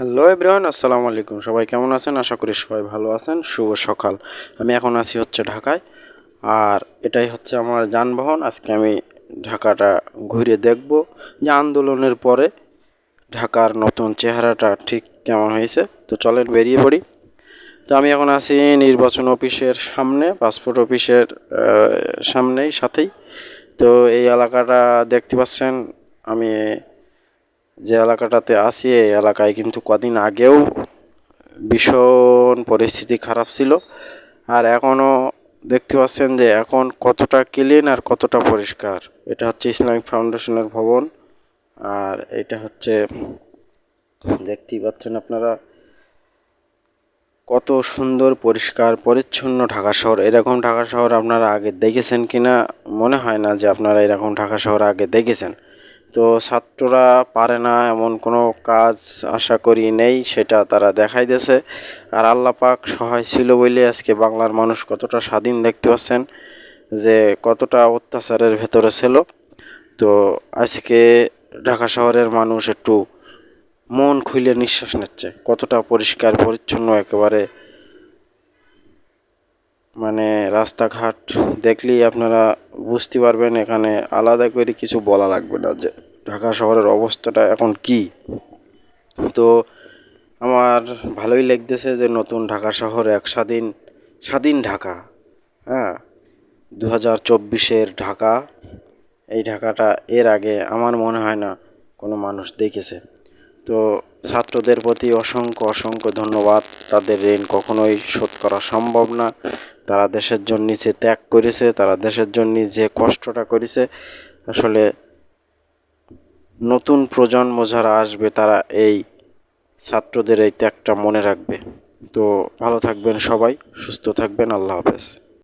Hello everyone, আসসালামু আলাইকুম। সবাই কেমন আছেন? আশা করি সবাই ভালো আছেন। শুভ সকাল। আমি এখন আছি হচ্ছে ঢাকায়, আর এটাই হচ্ছে আমার যানবাহন। আজকে আমি ঢাকাটা ঘুরে দেখব যে আন্দোলনের পরে ঢাকার নতুন চেহারাটা ঠিক কেমন হয়েছে। তো চলেন বেরিয়ে পড়ি। তো আমি এখন আছি নির্বাচন অফিসের সামনে, পাসপোর্ট অফিসের সাথেই। তো এই এলাকাটা দেখতে পাচ্ছেন। আমি যে এলাকাটাতে আছি এই এলাকায় কিন্তু কদিন আগেও ভীষণ পরিস্থিতি খারাপ ছিল, আর এখনও দেখতে পাচ্ছেন যে এখন কতটা ক্লিন আর কতটা পরিষ্কার। এটা হচ্ছে ইসলামিক ফাউন্ডেশনের ভবন, আর এটা হচ্ছে দেখতেই পাচ্ছেন আপনারা কত সুন্দর পরিষ্কার পরিচ্ছন্ন ঢাকা শহর। এরকম ঢাকা শহর আপনারা আগে দেখেছেন কিনা মনে হয় না যে আপনারা এরকম ঢাকা শহর আগে দেখেছেন। তো ছাত্ররা পারে না এমন কোনো কাজ আশা করি নেই, সেটা তারা দেখাই দিয়েছে। আর আল্লাহ পাক সহায় ছিল বলে আজকে বাংলার মানুষ কতটা স্বাধীন দেখতে পাচ্ছেন, যে কতটা অত্যাচারের ভেতরে ছিল। তো আজকে ঢাকা শহরের মানুষ একটু মন খুলে নিঃশ্বাস নিচ্ছে, কতটা পরিষ্কার পরিচ্ছন্ন একেবারে। মানে রাস্তাঘাট দেখলেই আপনারা বুঝতে পারবেন, এখানে আলাদা করে কিছু বলা লাগবে না যে ঢাকা শহরের অবস্থাটা এখন কি। তো আমার ভালোই লাগতেছে যে নতুন ঢাকা শহর এক স্বাধীন স্বাধীন ঢাকা। হ্যাঁ, 2024-এর ঢাকা। এই ঢাকাটা এর আগে আমার মনে হয় না কোনো মানুষ দেখেছে। তো ছাত্রদের প্রতি অসংখ্য অসংখ্য ধন্যবাদ। তাদের ঋণ কখনোই শোধ করা সম্ভব না। তারা দেশের জন্য যে ত্যাগ করেছে, তারা দেশের জন্য যে কষ্টটা করেছে, আসলে নতুন প্রজন্ম যারা আসবে তারা এই ছাত্রদের এই ত্যাগটা মনে রাখবে। তো ভালো থাকবেন সবাই, সুস্থ থাকবেন। আল্লাহ হাফেজ।